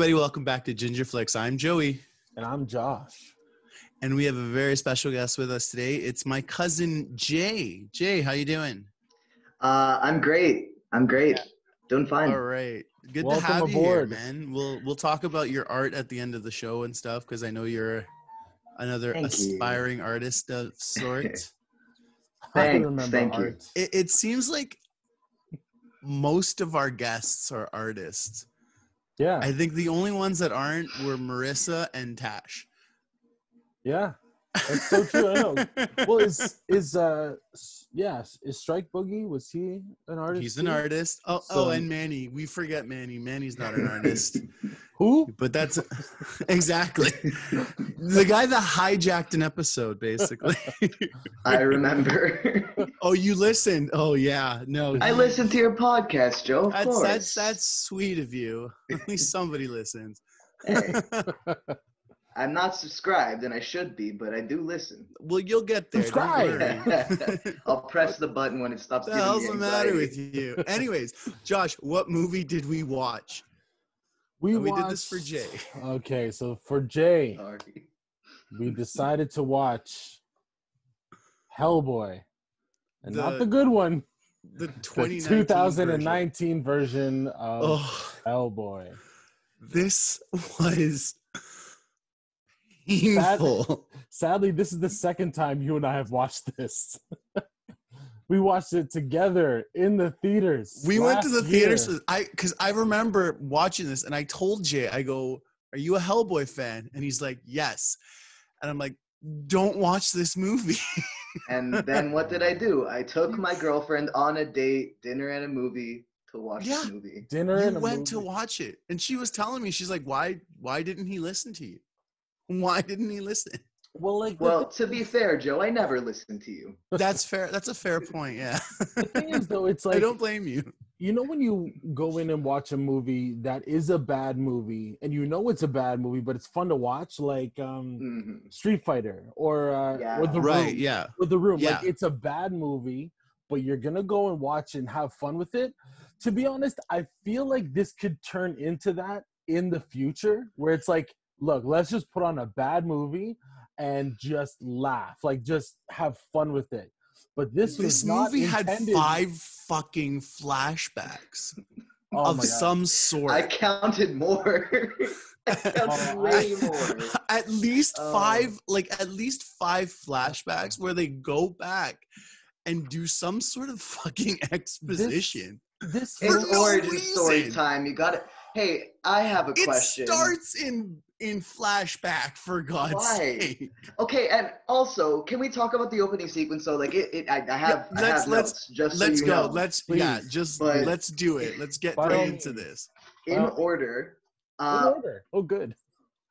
everybody. Welcome back to Ginger Flicks. I'm Joey. And I'm Josh. And we have a very special guest with us today. It's my cousin, Jay. Jay, how you doing? I'm great. Doing fine. All right. Good Welcome to have aboard. you here, man. We'll talk about your art at the end of the show and stuff, because I know you're another Thank you. aspiring artist of sorts. I can Thanks, remember thank you. art. It seems like most of our guests are artists. Yeah, I think the only ones that aren't were Marissa and Tash. yeah, that's so true. I know. Well, is Strike Boogie? Was he an artist? He's an too? artist. Oh, So- and Manny. We forget Manny. Manny's not an artist. Who? But that's exactly the guy that hijacked an episode, basically. I remember. Oh, you listened? Oh, yeah. No, I listened to your podcast, Joe. Of course. that's sweet of you. At least somebody listens. Hey, I'm not subscribed, and I should be, but I do listen. Well, you'll get there. Subscribe. Don't worry. I'll press the button when it stops What the giving hell's me the matter anxiety. with you? Anyways, Josh, what movie did we watch? We did this for Jay. Okay, so for Jay, Sorry. we decided to watch Hellboy, and not The the good one, The the 2019 2019 version of Oh, Hellboy. this was painful. Sadly, this is the second time you and I have watched this. We watched it together in the theaters. We went to the last theaters. year. Because I remember watching this, and I told Jay, I go, "Are you a Hellboy fan?" And he's like, "Yes." And I'm like, "Don't watch this movie." And then what did I do? I took my girlfriend on a date, dinner and a movie to watch Yeah. the movie. Dinner and You a went to movie. watch it, and she was telling me, she's like, "Why didn't he listen to you? Why didn't he listen?" Well, like Well, to be fair, Joe, I never listened to you. That's fair. That's a fair point. Yeah. the thing is, though, it's I like don't blame you. you know when you go in and watch a movie that is a bad movie, and you know it's a bad movie, but it's fun to watch, like Mhm. Street Fighter or Yeah. The Right. Room. Yeah. Or The Room. Yeah. Like it's a bad movie, but you're gonna go and watch and have fun with it. To be honest, I feel like this could turn into that in the future, where it's like, look, let's just put on a bad movie and just laugh, like just have fun with it. But this This was not movie had intended- 5 fucking flashbacks Oh of my God. some sort. I counted more. I counted Oh, way more. At least Oh. five flashbacks where they go back and do some sort of fucking exposition. This For It's no origin story reason. time. You got it. Hey, I have a It question. starts in flashback, for God's Why? sake. Okay, and also, can we talk about the opening sequence? So, like, I have let's- notes, just so Let's you go. know. Let's Please. But- let's do it. Let's get By right all into means. this. In order. in order. Oh, good.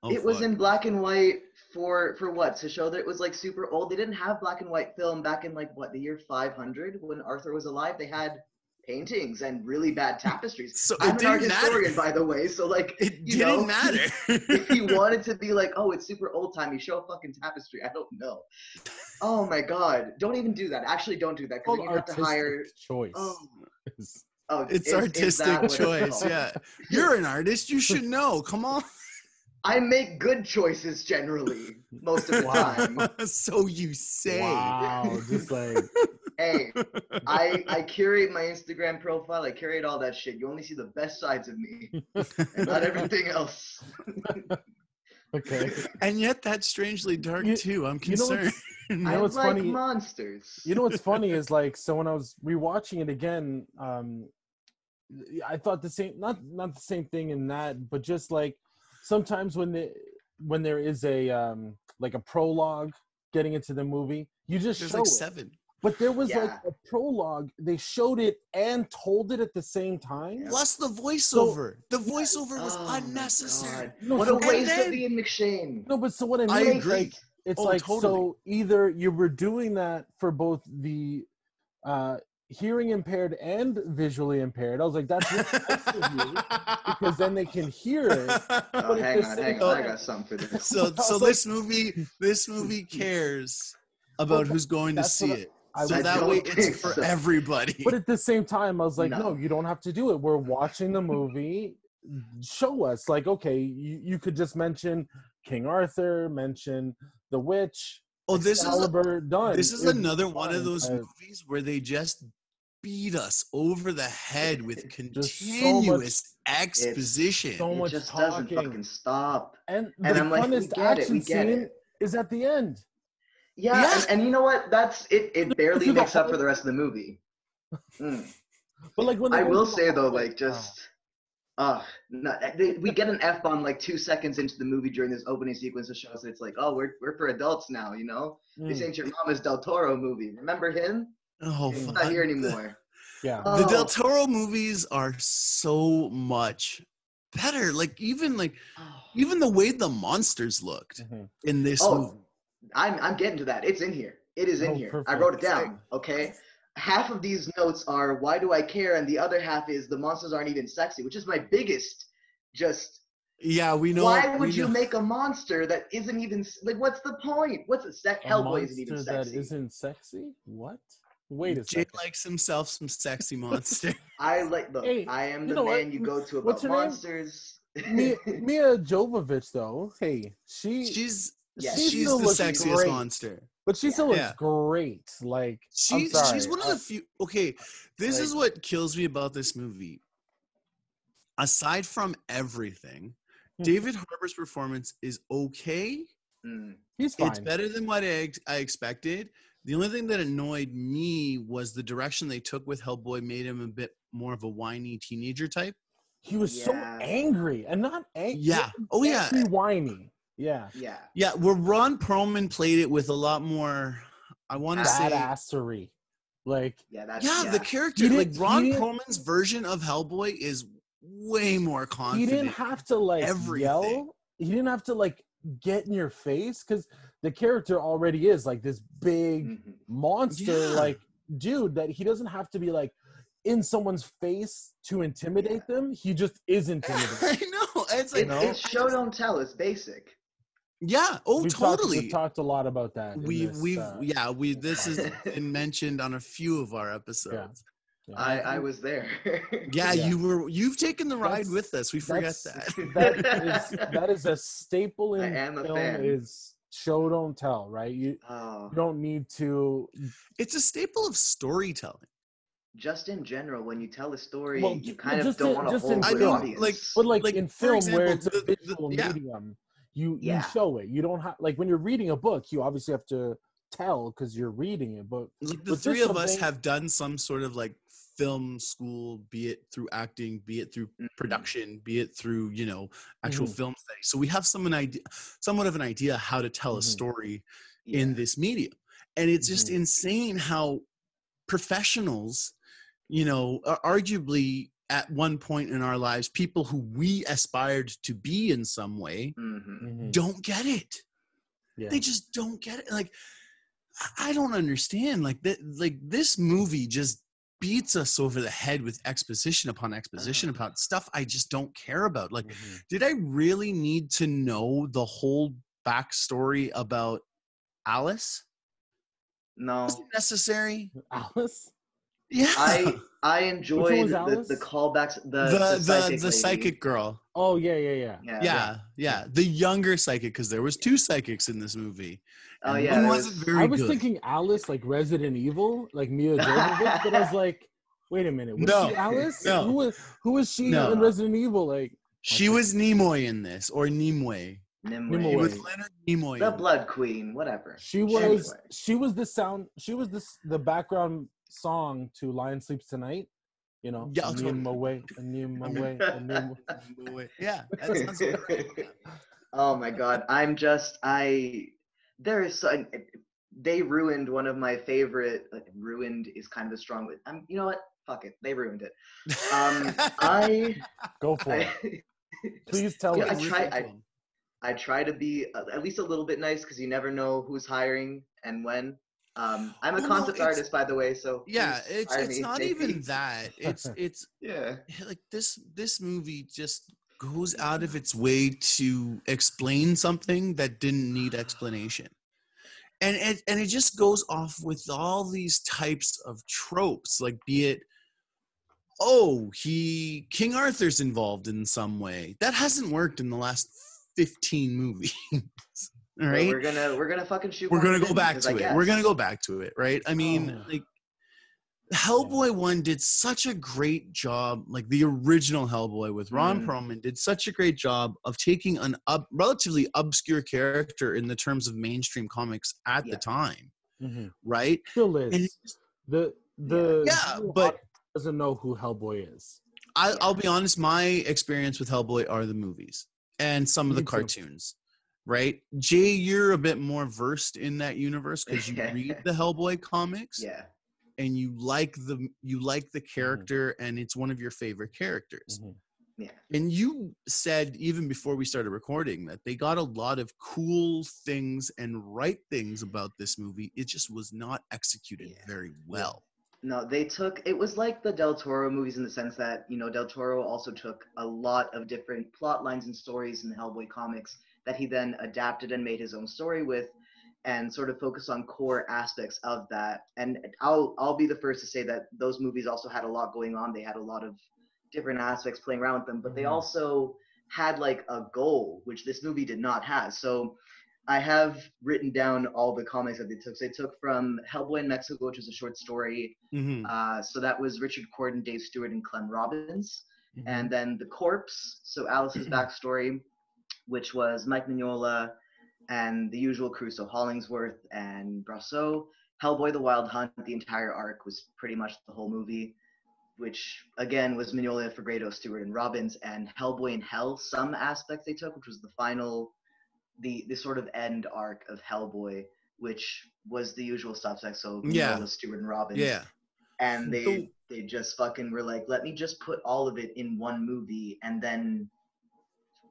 Oh, It was fuck. in black and white for what? To show that it was like super old. They didn't have black and white film back in like what, the year 500 when Arthur was alive. They had paintings and really bad tapestries. So I'm it an art didn't historian, matter. by the way, so like It you didn't know, matter. if you wanted to be like, oh, it's super old timey, show a fucking tapestry. I don't know. Oh my god, don't even do that. Actually, don't do that because Called then you have to hire. artistic choice. Oh, It's is artistic that what it's choice. called? Yeah. You're an artist. You should know. Come on. I make good choices generally most of the Wow. time. So you say. Wow, just like Hey, I curate my Instagram profile. I curate all that shit. You only see the best sides of me, and not everything else. okay. And yet that's strangely dark You- too. I'm you know what's- concerned. I know what's like funny? monsters. You know what's funny is like, so when I was rewatching it again, I thought the same, not the same thing in that, but just like sometimes when there is a like a prologue getting into the movie, you just There's show like it. 7. But there was like Yeah. a prologue. They showed it and told it at the same time. Yeah. Plus the voiceover. The Yeah. voiceover was Oh my unnecessary. God. No, What so- a waste then- of Ian McShane. No, but so what I mean I is agree. like it's Oh, like totally. so either you were doing that for both the hearing impaired and visually impaired. I was like, that's really nice of you because then they can hear it. Oh, But at hang the on. same I time- got something for this. so I was this movie cares about Well, who's going to that's see what it. I So would- that don't way think it's for so. everybody. But at the same time, I was like, no, No. you don't have to do it. We're watching the movie. show us, like, okay, you could just mention King Arthur, mention the witch, Oh, Excalibur, done. this is It'd be another one of fine, those but movies where they just beat us over the head with Just so much- continuous exposition. so It much just doesn't talking. fucking stop. And And the I'm like, we funnest get it, action we get scene it. is at the end. Yeah, Yeah. and you know what? That's it. It barely through the makes up whole- for the rest of the movie. But like when they I go will through say the though, whole- like just, we get an F-bomb like 2 seconds into the movie during this opening sequence that shows that it's like, oh, we're for adults now, you know? This Mm, ain't your mama's Del Toro movie. Remember him? Oh, He's fuck. not here anymore. yeah. The Del Oh. Toro movies are so much better. Like even the way the monsters looked Mhm. in this Oh, movie. I'm getting to that. It's in here. It is in Oh, here. perfect. I wrote it down. Okay. Half of these notes are why do I care, and the other half is the monsters aren't even sexy, which is my biggest. Just Yeah, we know. why would we you know- make a monster that isn't even like? What's the point? What's a A Hellboy isn't even monster that sexy. isn't sexy? What? Wait a Jay second. likes himself some sexy monster. I like look. Hey, I am you the know what? man you go to What's about her name? monsters. Mia Jovovich, though, hey, She's Yeah, she she's still the looks sexiest great. monster. but she still looks Yeah. great. Like, I'm She's sorry. one of the few. Okay, this is what kills me about this movie. Aside from everything, David Harbour's performance is okay. Mm. He's fine. It's better than what I expected. The only thing that annoyed me was the direction they took with Hellboy made him a bit more of a whiny teenager type. He was so Yeah. angry and not angry. Yeah. Oh yeah. Whiny. Yeah. Yeah. Yeah. Where Ron Perlman played it with a lot more. I want to say. Badassery. Like, Yeah. That's Yeah, the character, He like didn't- Ron he didn't- Perlman's version of Hellboy is way more he confident. didn't have to like everything. yell. He didn't have to like get in your face because the character already is like this big Mhm. monster, Yeah. like dude that he doesn't have to be like in someone's face to intimidate them. He just is intimidating. I know. It's like, It's show don't tell. It's basic. yeah. Oh, totally. We've talked a lot about that. in We've this, this has been mentioned on a few of our episodes. yeah. I was there. Yeah, Yeah. you've taken the ride That's- with us. We forget that's- that. that is a staple in I am a film fan. is show don't tell, right? You Oh, don't need to It's a staple of storytelling. just in general, when you tell a story, Well, you kind of just don't in- want to just hold in the film. audience. Like- but like, Like, in for film where example, it's a the- visual yeah. medium, you Yeah. show it. You don't have like when you're reading a book, you obviously have to tell because you're reading it. But Like the But three just of us something- have done some sort of like film school, be it through acting, be it through Mhm. production, be it through, actual Mhm. film study. So we have somewhat of an idea how to tell a Mhm. story Yeah. in this medium. And it's just Mhm. insane how professionals, are arguably at one point in our lives, people who we aspired to be in some way, Mhm. don't get it. yeah, They just don't get it. Like, I don't understand. Like that. Like this movie just beats us over the head with exposition upon exposition about stuff I just don't care about. Like, Mhm. did I really need to know the whole backstory about Alice? No, Was it necessary? Alice. Yeah. I enjoyed was the Alice? callbacks. the lady. psychic girl. Oh yeah. Yeah. The younger psychic, because there was two psychics in this movie. Oh and yeah, one there wasn't was- very I was good. thinking Alice like Resident Evil, like Mia Jovovich, but I was like, wait a minute, was No, she Alice? no. Who was she No. in Resident Evil? Like, She was Nimoy in this, or Nimue. Nimue. Nimue. She was Wait. Leonard Nimoy. The in Blood Queen, whatever. she was Anyway. the background song to Lion Sleeps Tonight. You know, Yeah, totally. Nimue. Nimue. Yeah, that sounds right. Oh my god, there is so they ruined one of my favorite. Ruined is kind of a strong word. You know what? Fuck it, they ruined it. Go for it. I Please tell Yeah, us. I try to be at least a little bit nice because you never know who's hiring and when. I'm a Well, no, concept it's- artist, by the way, so Yeah, please it's hire it's me, not maybe. even that. It's Yeah. like this movie just goes out of its way to explain something that didn't need explanation. And it just goes off with all these types of tropes, like be it oh, King Arthur's involved in some way. That hasn't worked in the last 15 movies. All But right. we're gonna fucking shoot. We're gonna go back to it. We're gonna go back to it, right? I mean, Oh. like Hellboy 1 did such a great job, like the original Hellboy with Ron Perlman did such a great job of taking an relatively obscure character in the terms of mainstream comics at the time, right? Still is. And the yeah, but doesn't know who Hellboy is. I'll be honest, my experience with Hellboy are the movies and some of the cartoons, right? Jay, you're a bit more versed in that universe because you read the Hellboy comics. Yeah. And you like the character, and it's one of your favorite characters. Yeah. And you said even before we started recording that they got a lot of cool things and right things about this movie. It just was not executed very well. No, it was like the Del Toro movies in the sense that, you know, Del Toro also took a lot of different plot lines and stories in the Hellboy comics that he then adapted and made his own story with, and sort of focus on core aspects of that. And I'll be the first to say that those movies also had a lot going on. They had a lot of different aspects playing around with them, but they also had like a goal, which this movie did not have. So I have written down all the comics that they took. So they took from Hellboy in Mexico, which is a short story. So that was Richard Corden, Dave Stewart, and Clem Robbins. And then The Corpse, so Alice's backstory, which was Mike Mignola and the usual crew, so Hollingsworth and Brosseau. Hellboy the Wild Hunt, the entire arc was pretty much the whole movie, which again was Mignola, Fegredo, Stewart, and Robbins. And Hellboy in Hell, some aspects they took, which was the final, the sort of end arc of Hellboy, which was the usual suspects, so Mignola, Stewart, and Robbins. Yeah. And they just fucking were like, let me just put all of it in one movie, and then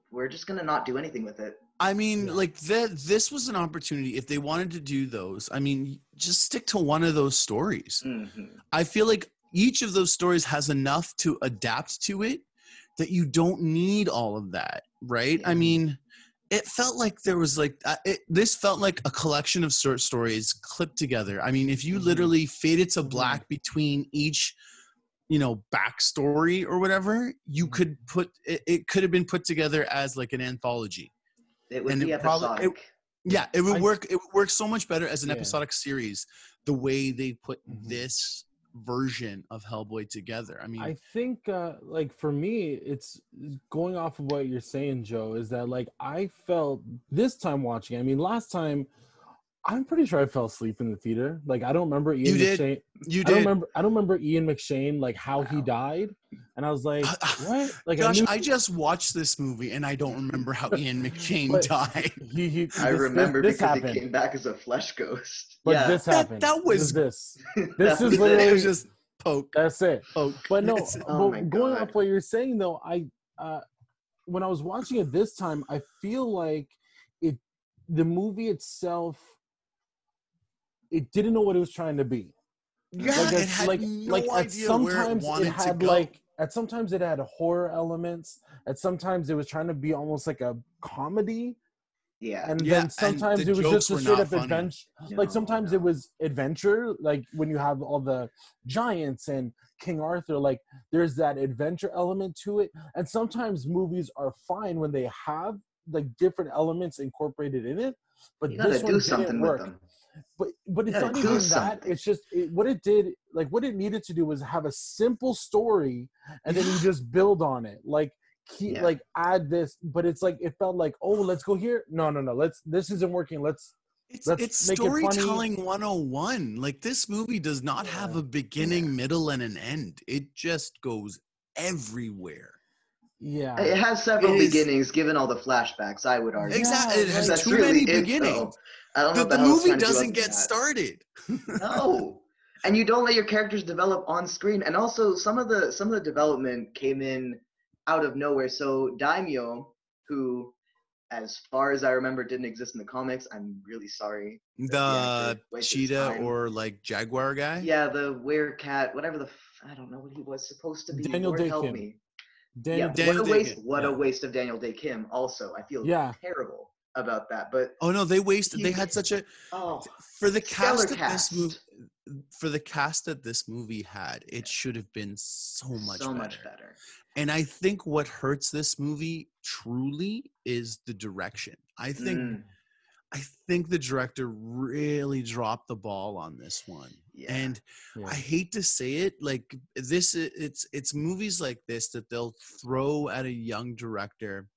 we're just gonna not do anything with it. I mean, like this was an opportunity if they wanted to do those. I mean, just stick to one of those stories. I feel like each of those stories has enough to adapt to it that you don't need all of that, right? I mean, it felt like there was like this felt like a collection of short stories clipped together. I mean, if you literally faded to black between each, you know, backstory or whatever, you could put it could have been put together as like an anthology. It would be episodic. It would work. It would work so much better as an episodic series. The way they put this version of Hellboy together. I mean, I think like for me, it's going off of what you're saying, Joe. Is that like I felt this time watching? I mean, last time I'm pretty sure I fell asleep in the theater. Like I don't remember Ian McShane. You did. I don't remember Ian McShane, like how he died. And I was like, what? Like Josh, I just watched this movie and I don't remember how Ian McShane died. I remember because he came back as a flesh ghost. But this happened. That was this. This is literally it was just poke. That's it. Poke. But no, but going off what you're saying though, when I was watching it this time, I feel like the movie itself, it didn't know what it was trying to be. Yeah, it had no idea where it wanted to go. At sometimes it had horror elements. At sometimes it was trying to be almost like a comedy. Yeah. And then sometimes it was just a straight up adventure. Like sometimes it was adventure, like when you have all the giants and King Arthur, like there's that adventure element to it. And sometimes movies are fine when they have like different elements incorporated in it. But this one didn't work. But it's not even that. It's just what it did. Like what it needed to do was have a simple story, and then you just build on it. Like like add this. But it's like it felt like, oh, let's go here. No. This isn't working. Let's storytelling 101. Like this movie does not have a beginning, middle, and an end. It just goes everywhere. Yeah, it has several beginnings given all the flashbacks, I would argue. Exactly. It has too many beginnings. I don't know the movie doesn't get started. No. And you don't let your characters develop on screen. And also some of the development came in out of nowhere. So Daimyo, who as far as I remember didn't exist in the comics, I'm really sorry. The cheetah or like jaguar guy? Yeah, the werecat, whatever I don't know what he was supposed to be. Daniel Day help Kim. me. Daniel What a waste of Daniel Day Kim. Also, I feel terrible about that. But they wasted. They had such a for the cast of this movie. for the cast that this movie had, it should have been so much better. And I think what hurts this movie truly is the direction. I think the director really dropped the ball on this one. Yeah. And I hate to say it, like this, it's movies like this that they'll throw at a young director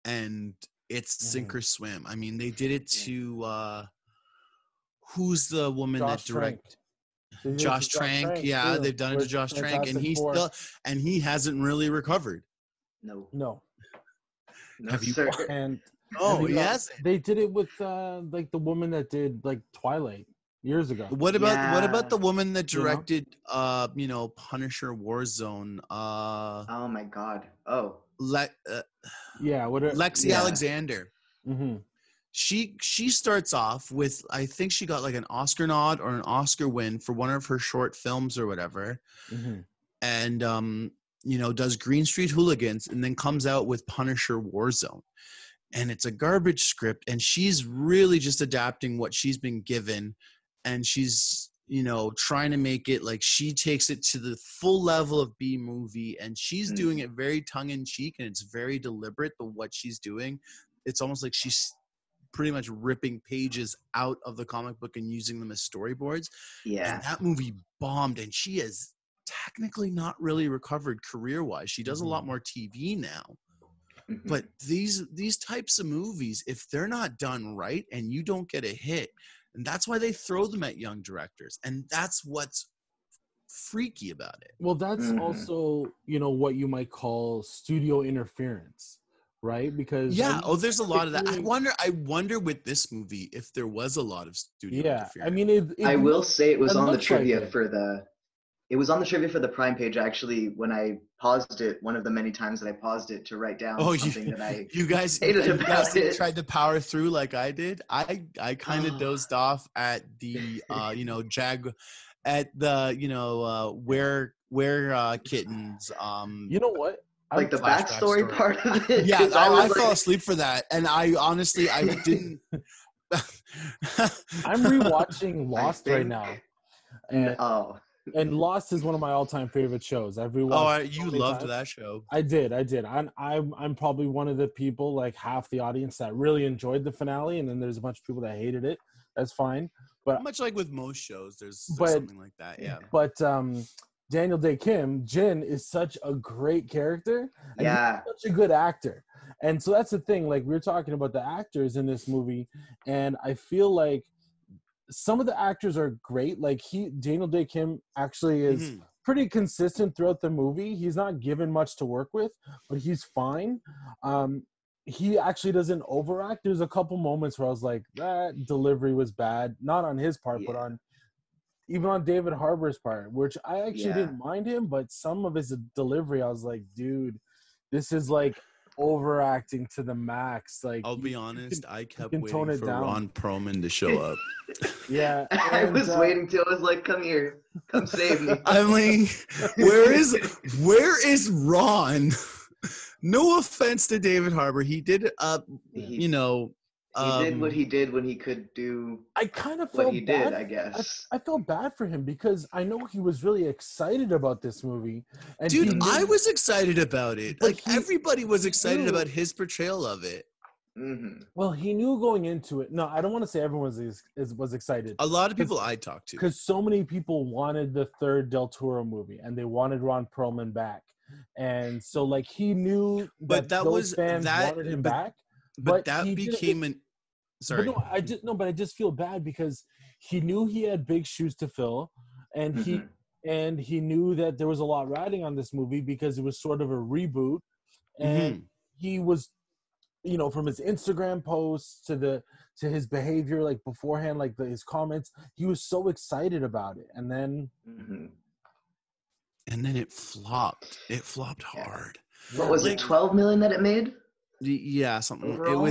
and it's sink or swim. I mean, they did it to who's the woman that directed? Josh Trank. Yeah, too. They've done it to Josh Trank, and he hasn't really recovered. No. Have you? Sir. And yes, they did it with like the woman that did like Twilight years ago. What about the woman that directed Punisher Warzone? Oh my God. Oh. Lexi Alexander. Mm-hmm. She starts off with, I think she got like an Oscar nod or an Oscar win for one of her short films or whatever. Mm-hmm. And, does Green Street Hooligans and then comes out with Punisher Warzone. And it's a garbage script. And she's really just adapting what she's been given. And she's, trying to make it like she takes it to the full level of B movie. And she's doing it very tongue in cheek. And it's very deliberate, but what she's doing, it's almost like she's pretty much ripping pages out of the comic book and using them as storyboards. Yeah. And that movie bombed, and she has technically not really recovered career-wise. She does a lot more TV now. Mm-hmm. But these types of movies, if they're not done right and you don't get a hit, and that's why they throw them at young directors. And that's what's freaky about it. Well, that's also, what you might call studio interference. Right, because there's a lot of that. I wonder with this movie if there was a lot of studio interference. I mean, I will say it was on the trivia for the Prime page. Actually, when I paused it, one of the many times that I paused it to write down something that I you guys tried to power through like I did. I kind of dozed off at the at the where kittens. You know what? Like the backstory part of it. Yeah, I fell asleep for that, and I honestly didn't. I'm rewatching Lost right now, and Lost is one of my all-time favorite shows. I've rewatched. You loved that show. I did. I'm probably one of the people, like half the audience, that really enjoyed the finale, and then there's a bunch of people that hated it. That's fine, but much like with most shows, there's something like that. Yeah, but Daniel Day Kim, Jin, is such a great character. And he's such a good actor. And so that's the thing. Like, we were talking about the actors in this movie, and I feel like some of the actors are great. Like, Daniel Day Kim actually is pretty consistent throughout the movie. He's not given much to work with, but he's fine. He actually doesn't overact. There's a couple moments where I was like, that delivery was bad. Not on his part, but even on David Harbour's part, which I actually didn't mind him, but some of his delivery, I was like, dude, this is like overacting to the max. Like, I'll be honest, I kept waiting for Ron Perlman to show up. I was waiting till I was like, come here, come save me. I'm like, where is Ron? No offense to David Harbour, he did he did what he did when he could do. I kind of felt what he did, I guess. I felt bad for him because I know he was really excited about this movie. And dude, I was excited about it. Like, everybody was excited about his portrayal of it. Mm-hmm. Well, he knew going into it. No, I don't want to say everyone was excited. A lot of people I talked to. Because so many people wanted the third Del Toro movie, and they wanted Ron Perlman back. And so, like, he knew that those fans wanted him back. But that became an... Sorry. But I just feel bad because he knew he had big shoes to fill, and he knew that there was a lot riding on this movie because it was sort of a reboot, and he was, from his Instagram posts to his behavior, like beforehand, like his comments, he was so excited about it, and then it flopped. It flopped hard. What was it? 12 million that it made? Yeah, something. Overall?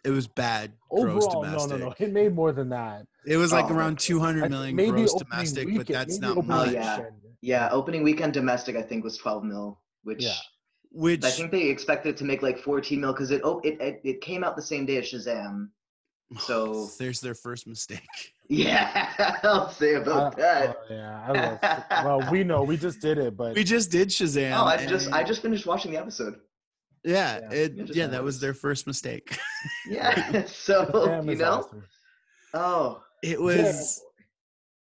It was bad. Overall, gross domestic. no. It made more than that. It was like around 200 million gross domestic, but that's not much. Yeah, opening weekend domestic I think was 12 mil, which I think they expected it to make like 14 mil because it came out the same day as Shazam. So there's their first mistake. yeah, I'll say about that. I love. Well, we know we just did it, but We just did Shazam. Oh, I just finished watching the episode. Yeah, Yeah, that was their first mistake. Yeah, so Shazam you is know, awesome. oh, It was.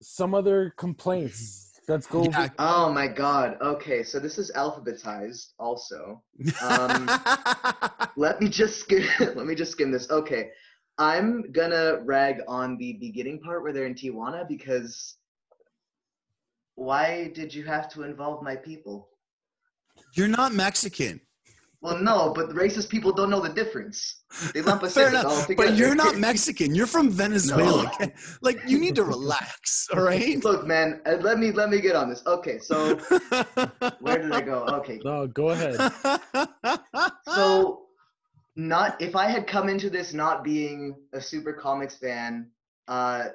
Some other complaints. Let's go. Yeah. oh my God. Okay, so this is alphabetized also. Let me just skim this. Okay, I'm gonna rag on the beginning part where they're in Tijuana because why did you have to involve my people? You're not Mexican. Well, no, but racist people don't know the difference. They lump us Fair in all enough, together. but you're not Mexican. You're from Venezuela. No. Like, you need to relax, all right? Look, man, let me get on this. Okay, so where did I go? Okay, No, go ahead. so not if I had come into this not being a super comics fan, I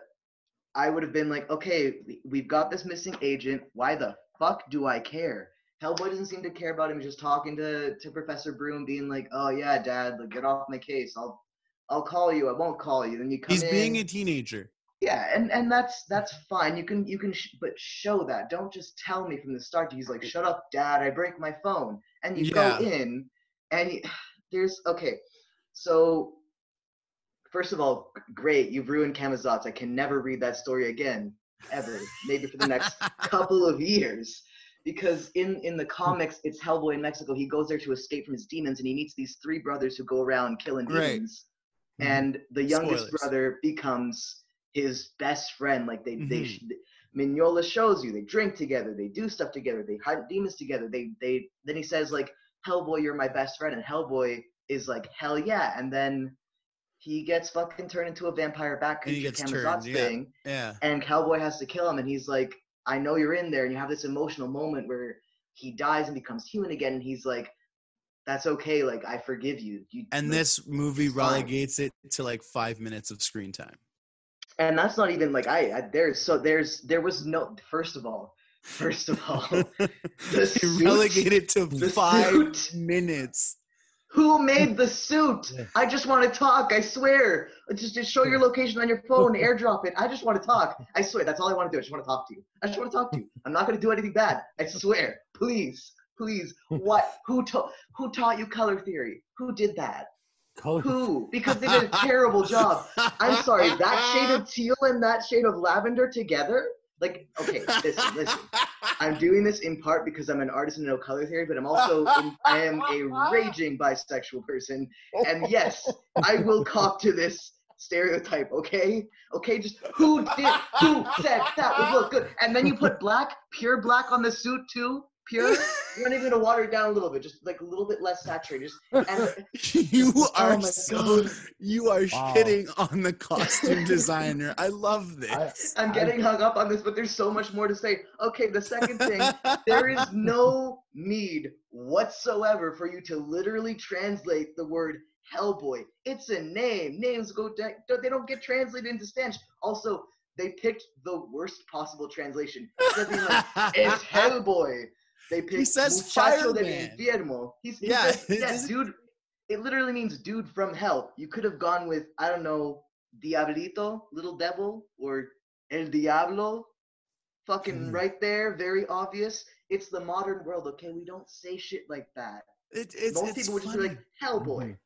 would have been like, okay, we've got this missing agent. Why the fuck do I care? Hellboy doesn't seem to care about him. He's just talking to Professor Broom, being like, "Oh yeah, Dad, like get off my case. I'll call you. I won't call you." Then you come He's in. being a teenager. Yeah, and that's fine. You can but show that. Don't just tell me from the start. He's like, "Shut up, Dad. I break my phone." And you go in, and there's okay. So first of all, great. You've ruined Camazotz. I can never read that story again, ever. Maybe for the next couple of years. Because in the comics, it's Hellboy in Mexico. He goes there to escape from his demons, and he meets these three brothers who go around killing demons. And the youngest brother becomes his best friend. Like Mignola shows you, they drink together, they do stuff together, they hunt demons together. Then he says like, "Hellboy, you're my best friend," and Hellboy is like, "Hell yeah!" And then he gets fucking turned into a vampire bat creature Camazotz thing. Yeah. And Hellboy has to kill him, and he's like, "I know you're in there," and you have this emotional moment where he dies and becomes human again, and he's like, "That's okay, like I forgive you." And like, this movie relegates it to like 5 minutes of screen time. And that's not even like there was no first of all, the suit, relegated to 5 minutes. Who made the suit? I just want to talk. I swear. Just show your location on your phone, airdrop it. I just want to talk. I swear. That's all I want to do. I just want to talk to you. I just want to talk to you. I'm not going to do anything bad. I swear. Please. What? Who taught you color theory? Who did that? Who? Because they did a terrible job. I'm sorry. That shade of teal and that shade of lavender together? Like, okay, listen. I'm doing this in part because I'm an artist and know color theory, but I am a raging bisexual person. And yes, I will cop to this stereotype, okay? Okay, just who said that would look good? And then you put pure black on the suit too? Pure? You're not even gonna water it down a little bit, just like a little bit less saturated. You are shitting on the costume designer. I love this. I'm getting hung up on this, but there's so much more to say. Okay, the second thing, there is no need whatsoever for you to literally translate the word Hellboy. It's a name. Names they don't get translated into Spanish. Also, they picked the worst possible translation. Instead of being like, it's Hellboy. They picked he says Muchacho del fireman. Infierno. He says, dude. It literally means dude from hell. You could have gone with, I don't know, Diablito, little devil, or El Diablo. Fucking right there, very obvious. It's the modern world, okay? We don't say shit like that. Most people would just be like, Hellboy.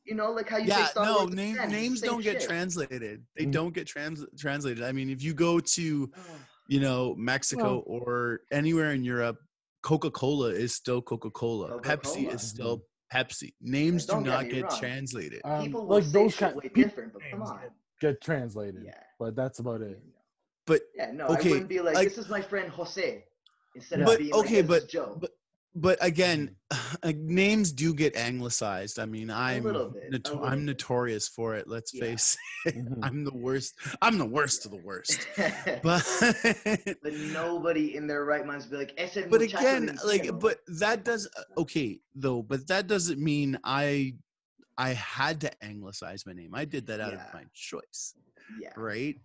You know, like how you say Star Wars. Names don't get translated. They don't get translated. I mean, if you go to, Mexico or anywhere in Europe, Coca-Cola is still Coca-Cola. Pepsi is still Pepsi. Names do not get translated. People will say shit way different, but come on. Get translated. Yeah. But that's about it. But I wouldn't be like, this is my friend Jose, instead of being like, this is Joe. But again, names do get anglicized. I mean, I'm notorious for it. Let's face it. I'm the worst. I'm the worst of the worst. But nobody in their right minds would be like, but again, but that doesn't mean I had to anglicize my name. I did that out of my choice. Yeah. Right?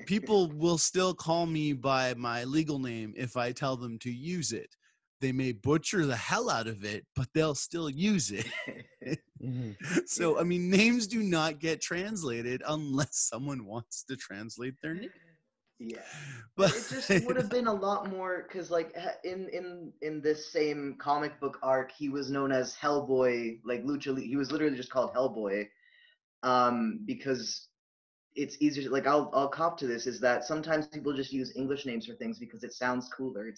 People will still call me by my legal name if I tell them to use it. They may butcher the hell out of it, but they'll still use it. So, I mean, names do not get translated unless someone wants to translate their name. Yeah, But it just would have been a lot more because, like, in this same comic book arc, he was known as Hellboy, like he was literally just called Hellboy, because it's easier. Like, I'll cop to this is that sometimes people just use English names for things because it sounds cooler.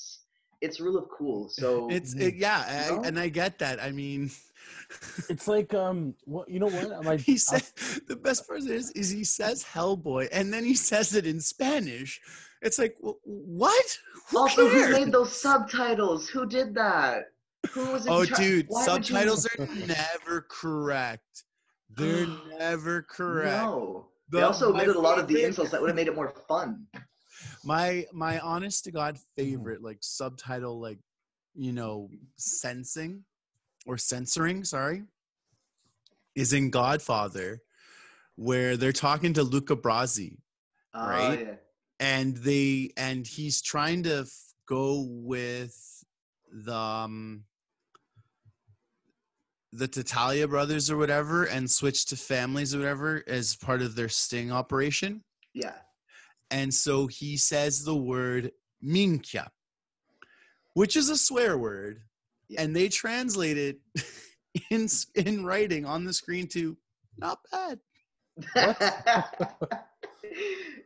It's rule of cool. So and I get that. I mean, it's like well, you know what? He said the best part is he says Hellboy and then he says it in Spanish. It's like, what? Also, who made those subtitles? Who did that? Who was in dude, subtitles are never correct. They're never correct. No. They also omitted a lot of the insults that would have made it more fun. My honest to God favorite like subtitle, like, you know, censoring, sorry, is in Godfather, where they're talking to Luca Brasi, right? Yeah. And he's trying to go with the Tattaglia brothers or whatever and switch to families or whatever as part of their sting operation. Yeah. And so he says the word minchia, which is a swear word. Yeah. And they translate it in writing on the screen to not bad.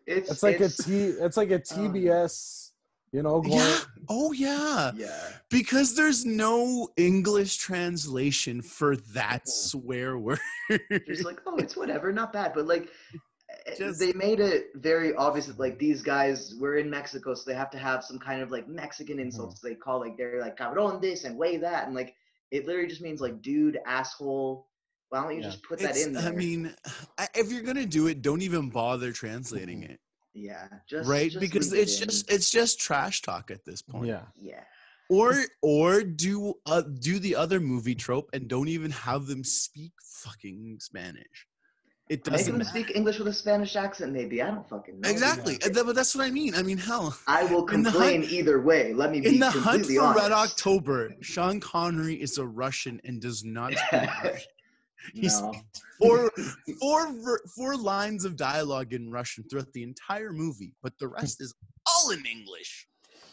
It's like a TBS, you know, going, yeah. Oh yeah. Yeah. Because there's no English translation for that swear word. Just like, oh, it's whatever, not bad. But like they made it very obvious that like these guys were in Mexico, so they have to have some kind of like Mexican insults. They call like they're like cabron this and way that, and like it literally just means like dude, asshole. Why don't you just put that in there? I mean, if you're gonna do it, don't even bother translating it. Yeah, just because it's just trash talk at this point. Yeah. Or do the other movie trope and don't even have them speak fucking Spanish. It doesn't make them speak English with a Spanish accent, maybe. I don't fucking know. Exactly, but that's what I mean. I mean, hell, I will complain either way. Let me be in the Hunt for honest. Red October, Sean Connery is a Russian and does not speak Russian. He's four lines of dialogue in Russian throughout the entire movie, but the rest is all in English.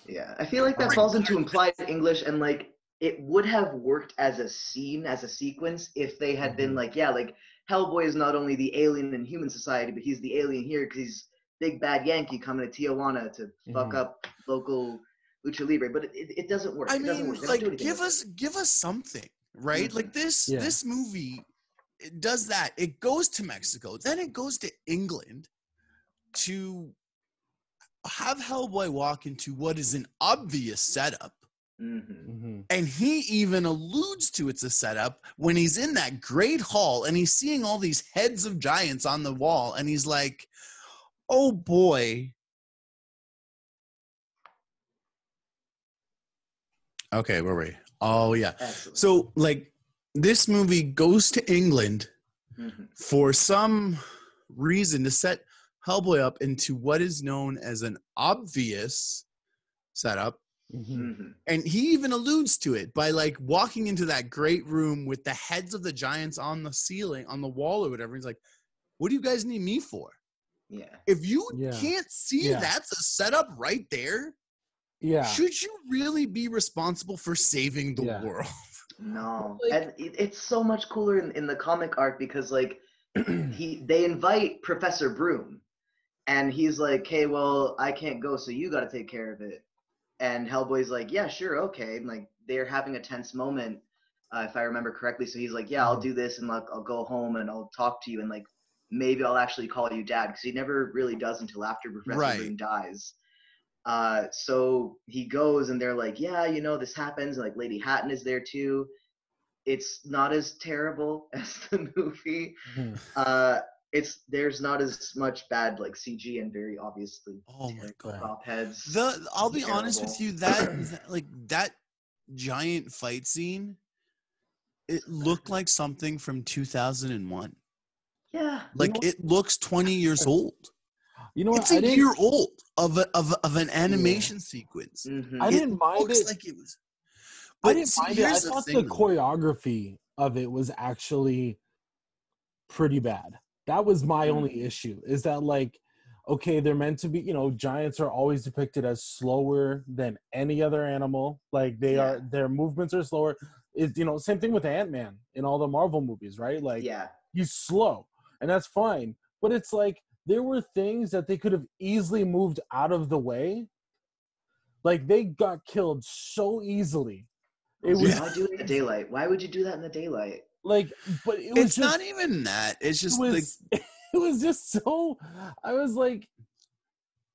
Yeah, I feel like that falls into implied English, and like it would have worked as a scene, as a sequence, if they had been like, yeah, like Hellboy is not only the alien in human society, but he's the alien here because he's big bad Yankee coming to Tijuana to fuck up local lucha libre. But it doesn't work. I mean, like give us something, right? Like this movie. It does that. It goes to Mexico. Then it goes to England to have Hellboy walk into what is an obvious setup. And he even alludes to it's a setup when he's in that great hall and he's seeing all these heads of giants on the wall. And he's like, oh boy. Okay, where were we? Oh, yeah. Excellent. So, like, this movie goes to England for some reason to set Hellboy up into what is known as an obvious setup. And he even alludes to it by like walking into that great room with the heads of the giants on the ceiling, on the wall or whatever. He's like, what do you guys need me for? Yeah. If you can't see that's a setup right there, should you really be responsible for saving the world? No, and it's so much cooler in the comic arc because like they invite Professor Broom, and he's like, "Hey, well, I can't go, so you got to take care of it." And Hellboy's like, "Yeah, sure, okay." And like they're having a tense moment, if I remember correctly. So he's like, "Yeah, I'll do this, and like I'll go home and I'll talk to you, and like maybe I'll actually call you Dad," because he never really does until after Professor Broom dies. So he goes and they're like, yeah, you know, this happens. And like Lady Hatton is there too. It's not as terrible as the movie. There's not as much bad like CG and very obviously. Oh my god. Prop heads. I'll be honest with you, that giant fight scene, it looked like something from 2001. Yeah. Like it looks 20 years old. You know what? It's a year old of an animation sequence. I didn't mind it. Like it was. I didn't mind it. I here's thought thing, the though. choreography of it was actually pretty bad. That was my Mm. only issue, is that, like, okay, they're meant to be, giants are always depicted as slower than any other animal. Like, their movements are slower. It's, same thing with Ant-Man in all the Marvel movies, right? Like, Yeah. he's slow, and that's fine. But it's like, there were things that they could have easily moved out of the way. Like, they got killed so easily. It was Why do it in the daylight? Why would you do that in the daylight? like, but it was It's just, not even that. It's just it like was, it was just so, I was like,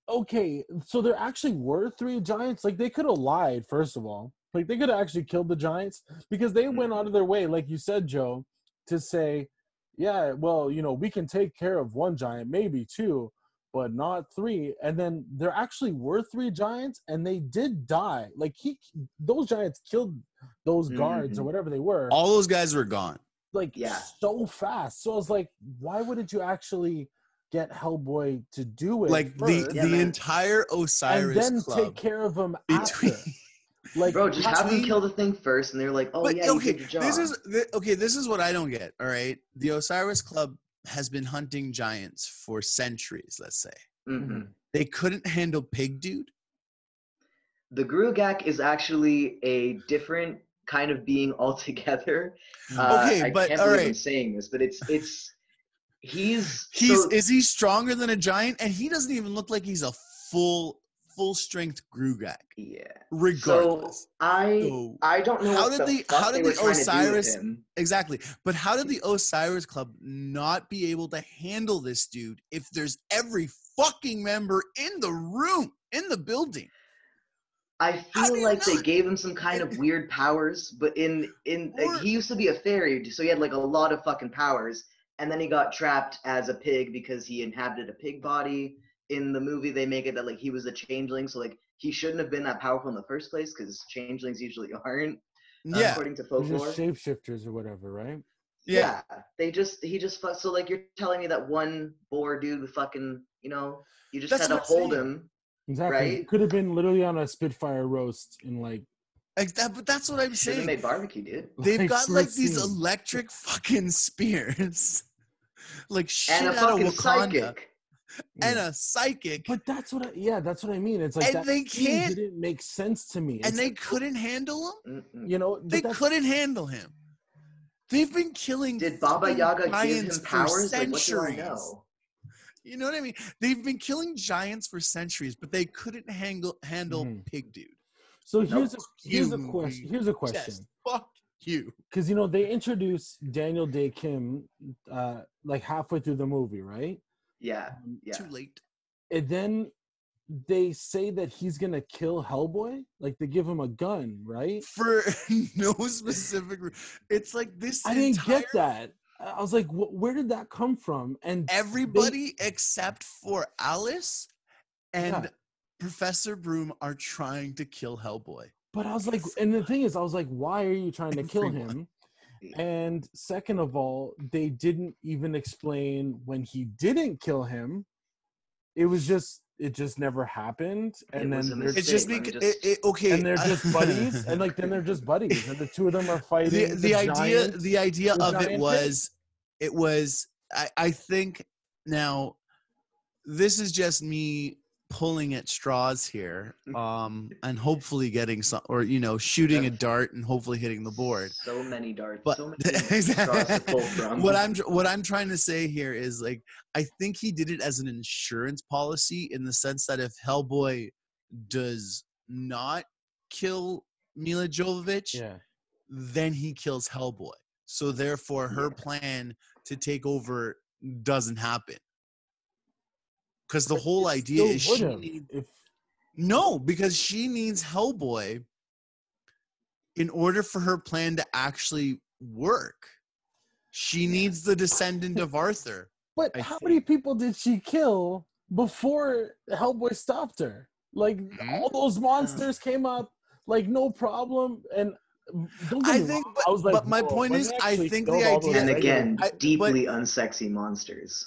okay, so there actually were 3 giants. Like, they could have lied, first of all. Like, they could have actually killed the giants, because they went out of their way, like you said, Joe, to say, yeah, well, we can take care of 1 giant, maybe 2, but not 3. And then there actually were 3 giants, and they did die. Like, those giants killed those guards or whatever they were, all those guys were gone. like, Yeah. so fast. So I was like, why wouldn't you actually get Hellboy to do it Like first, the entire Osiris and then club take care of him between. after? Like, Bro, just have them between- kill the thing first, and they're like, "Oh But yeah, you okay, did your job." this is what I don't get. All right, the Osiris Club has been hunting giants for centuries. Let's say Mhm. they couldn't handle Pig Dude. The Gruagach is actually a different kind of being altogether. Okay, I but can't all believe I'm right. saying this, but he's Is he stronger than a giant? And he doesn't even look like he's a full strength Gruagach. yeah. Regardless. So I don't know how what did the fuck they were trying to do with him. Exactly. But how did the Osiris Club not be able to handle this dude if there's every fucking member in the room, in the building? I How do feel you like they not- gave him some kind of weird powers, but Or- he used to be a fairy, so he had like a lot of fucking powers, and then he got trapped as a pig because he inhabited a pig body. In the movie, they make it that like he was a changeling, so like he shouldn't have been that powerful in the first place because changelings usually aren't, Yeah. according to they're folklore. just shapeshifters or whatever, right? Yeah. He just so like you're telling me that one boar dude with fucking you just That's had to what I'm hold saying. him. Exactly. Right? It could have been literally on a Spitfire roast in like. Like that, but that's what I'm Should have saying. made barbecue, dude. They've like, got like first these scene. electric fucking spears. Like shit And a out of fucking Wakanda. psychic. And Yeah. a psychic. But that's what I mean. It's like And that they scene can't- didn't make sense to me. and It's they like, couldn't handle him? but They that's- couldn't handle him. They've been killing Did Baba fucking Yaga give giants him for powers? Like, what do I centuries. know? You know what I mean? They've been killing giants for centuries, but they couldn't handle Mhm. Pig Dude. So Nope. here's a You question. Here's a Just question. fuck you. Because they introduced Daniel Day Kim like halfway through the movie, right? Yeah. Yeah. Too late. And then they say that he's gonna kill Hellboy. Like, they give him a gun, right? For no specific it's like this I didn't entire get that. I was like, where did that come from? And everybody except for Alice and Yeah. Professor Broom are trying to kill Hellboy. But I was like, and the thing is, I was like, why are you trying to kill Everyone. him? And second of all, they didn't even explain when he didn't kill him. It just never happened. And It was then a they're It's mistake. just Let me because just- okay, and they're just buddies, and like then they're just buddies, and the two of them are fighting. the idea giant. the idea the of it giant was I think now this is just me pulling at straws here and hopefully getting some or shooting a dart and hopefully hitting the board. So many darts. But So many straws to pull from. what I'm trying to say here is like I think he did it as an insurance policy in the sense that if Hellboy does not kill Mila Jovovich, Yeah. then he kills Hellboy. So therefore, her plan to take over doesn't happen. Because the But whole it idea still is she would've, needs if no, because she needs Hellboy in order for her plan to actually work. She needs the descendant of Arthur. But I how think. many people did she kill before Hellboy stopped her? Like, all those monsters came up, like, no problem. And don't get I me think, wrong, but, I was like, but my whoa, point when is, they I actually think killed the all those idea. And again, regular- deeply unsexy monsters.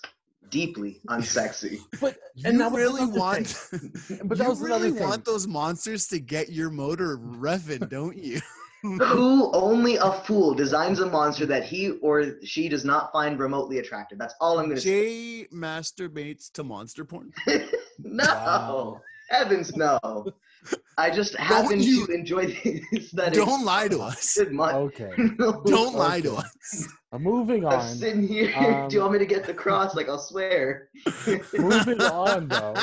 Deeply unsexy. but and You that was really another want, thing. But that you was another really thing. want those monsters to get your motor revving, don't you? Who only a fool designs a monster that he or she does not find remotely attractive? That's all I'm going to say. Jay masturbates to monster porn. No, Wow. heavens no. I just happen to enjoy the aesthetic. Don't lie to us. Okay. Don't lie to Okay. us. Moving I'm on. sitting here. Do you want me to get the cross? Like, I'll swear. Moving on, though.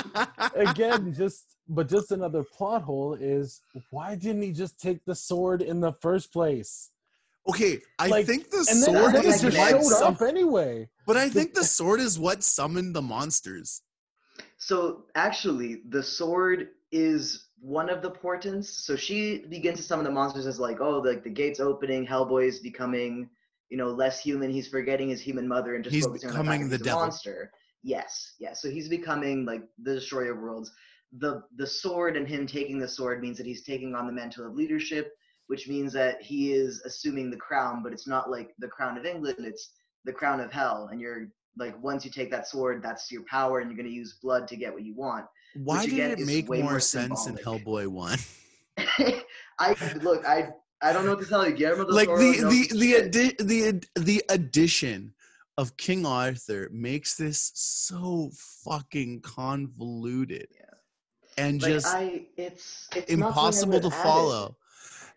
Again, just another plot hole is why didn't he just take the sword in the first place? Okay, I Like, think the And then, sword then it is just what showed up anyway. but I think the sword is what summoned the monsters. So actually, the sword is one of the portents. So she begins to summon the monsters as like, oh, like the gate's opening, Hellboy's becoming, less human. He's forgetting his human mother and just He's focusing on the fact becoming that he's the a devil. monster. Yes. So he's becoming like the destroyer of worlds. The sword and him taking the sword means that he's taking on the mantle of leadership, which means that he is assuming the crown, but it's not like the crown of England, it's the crown of hell. And you're like, once you take that sword, that's your power, and you're going to use blood to get what you want. Why Which, did again, it is make way more more sense in symbolic. Hellboy 1? I don't know what to tell you. Guillermo del Like Toro knows his shit. the addition of King Arthur makes this so fucking convoluted. Yeah. And Like, just it's impossible to nothing I would have follow.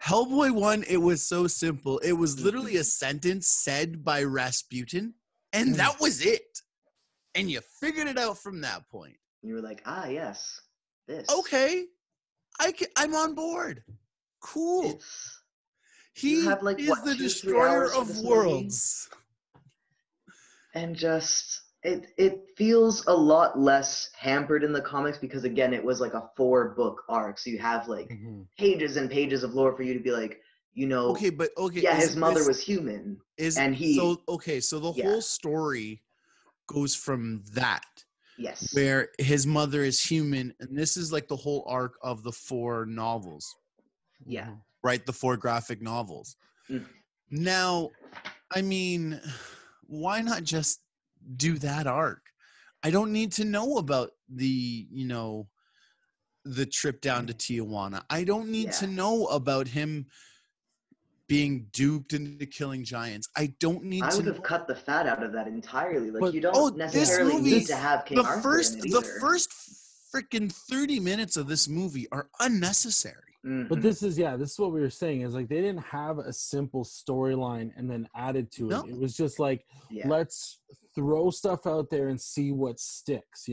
Hellboy 1, it was so simple. It was added. literally a sentence said by Rasputin, and that was it. And you figured it out from that point. You were like, yes, this. Okay, I'm on board. Cool. He have, like, is what, the 2-3 destroyer hours for of this worlds. And just it feels a lot less hampered in the comics because again it was like a 4-book arc, so you have like pages and pages of lore for you to be like, yeah, his mother was human, and he so the whole story goes from that, yes, where his mother is human, and this is like the whole arc of the 4 novels, right? The 4 graphic novels. Now, I mean, why not just do that arc? I don't need to know about the the trip down to Tijuana. I don't need to know about him being duped into killing giants. I don't need to. I would have cut the fat out of that entirely. Like, But, you don't necessarily need to have King Arthur in it either. The first freaking 30 minutes of this movie are unnecessary. But this is what we were saying is like they didn't have a simple storyline and then added to it. It was just like, let's throw stuff out there and see what sticks,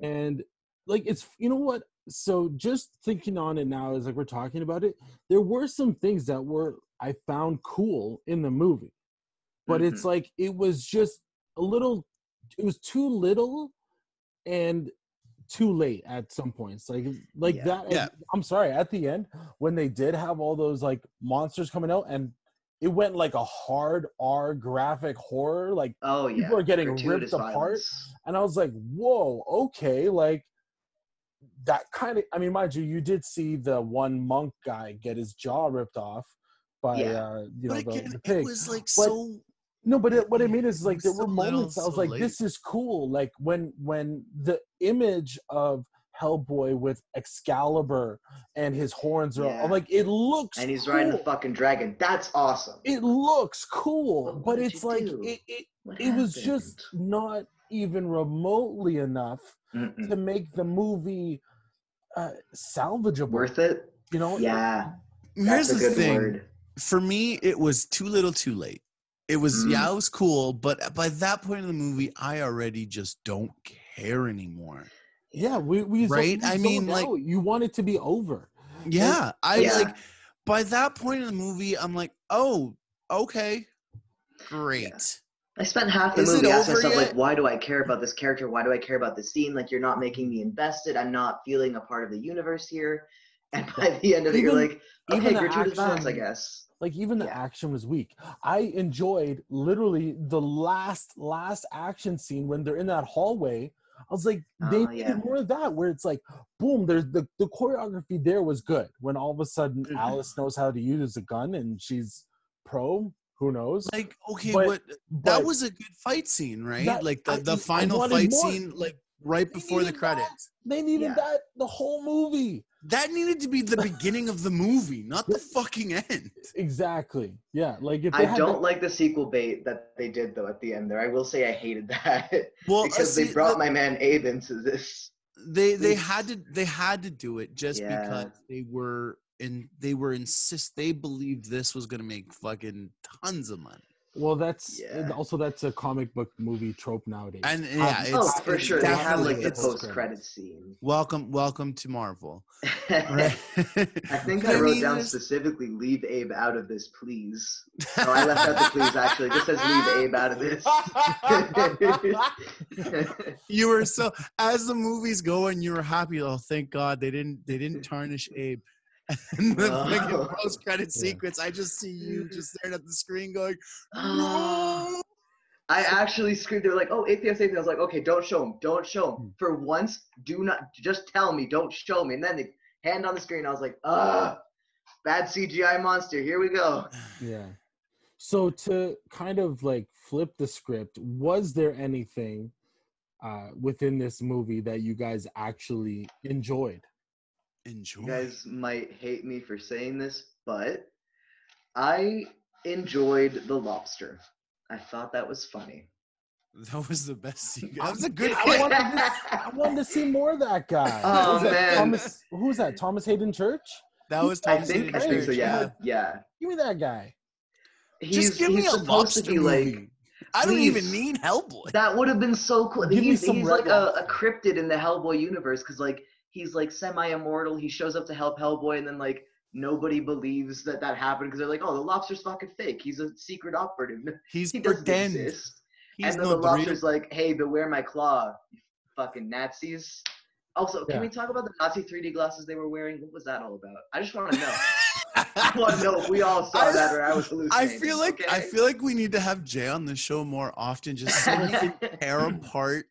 And like it's what. So just thinking on it now as like we're talking about it, there were some things that I found cool in the movie, but it's like it was just a little. It was too little, and too late at some points, like that. Yeah. I'm sorry. At the end, when they did have all those like monsters coming out, and it went like a hard R graphic horror, like people are getting ripped apart, and I was like, whoa, okay, like that kind of. I mean, mind you, you did see the one monk guy get his jaw ripped off by the pig. It was like so. No, but what I mean is like there were moments I was like, this is cool. Like when the image of Hellboy with Excalibur and his horns are I'm like, it looks and he's cool. riding the fucking dragon. That's awesome. It looks cool, but it's like it was just not even remotely enough to make the movie salvageable. Worth it? Yeah. Here's the thing. For me, it was too little too late. It was it was cool, but by that point in the movie, I already just don't care anymore. Yeah, we right. I mean, like you want it to be over. Yeah, like by that point in the movie, I'm like, oh, okay, great. Yeah. I spent half the movie asking myself, like, why do I care about this character? Why do I care about this scene? Like, you're not making me invested. I'm not feeling a part of the universe here. And by the end of it, you're like, okay, gratuitous violence, I guess. Like even the action was weak. I enjoyed literally the last action scene when they're in that hallway. I was like, they needed more of that, where it's like, boom, there's the choreography there was good. When all of a sudden Alice knows how to use a gun and she's pro, who knows? Like, okay, but that was a good fight scene, right? Like the final fight scene, like right before the credits. They needed that the whole movie. That needed to be the beginning of the movie, not the fucking end. Exactly. Yeah. Like if I don't like the sequel bait that they did though at the end there. I will say I hated that because they brought my man Abe into this. They had to do it just because they believed this was gonna make fucking tons of money. Well, that's a comic book movie trope nowadays. And it's for sure they have like the post-credit scene. Welcome to Marvel. Right? I think I wrote down specifically, leave Abe out of this, please. No, I left out the please actually. It just says leave Abe out of this. You were so, as the movie's going, you were happy. Oh, thank God they didn't tarnish Abe. And the post-credit sequence, I just see you just staring at the screen going, no! I actually screamed. They were like, oh, Atheist. I was like, okay, don't show him. For once, do not, just tell me, don't show me. And then the hand on the screen, I was like, bad CGI monster. Here we go. Yeah. So to kind of like flip the script, was there anything within this movie that you guys actually enjoyed? You guys might hate me for saying this, but I enjoyed The Lobster. I thought that was funny. That was the best scene. That was a good I wanted to see more of that guy. Oh, man. Who was that? Thomas Hayden Church? That was Thomas Hayden Church. I think so, yeah. Give me that guy. Just give me a lobster movie. I don't even need Hellboy. That would have been so cool. He's like a cryptid in the Hellboy universe because like he's like semi-immortal. He shows up to help Hellboy, and then like nobody believes that happened because they're like, oh, the lobster's fucking fake. He's a secret operative. He doesn't exist. And then the lobster's like, hey, beware my claw, you fucking Nazis. Also, can we talk about the Nazi 3D glasses they were wearing? What was that all about? I just want to know. I want to know if we all saw that or I was hallucinating. I feel like we need to have Jay on the show more often, just so we can tear apart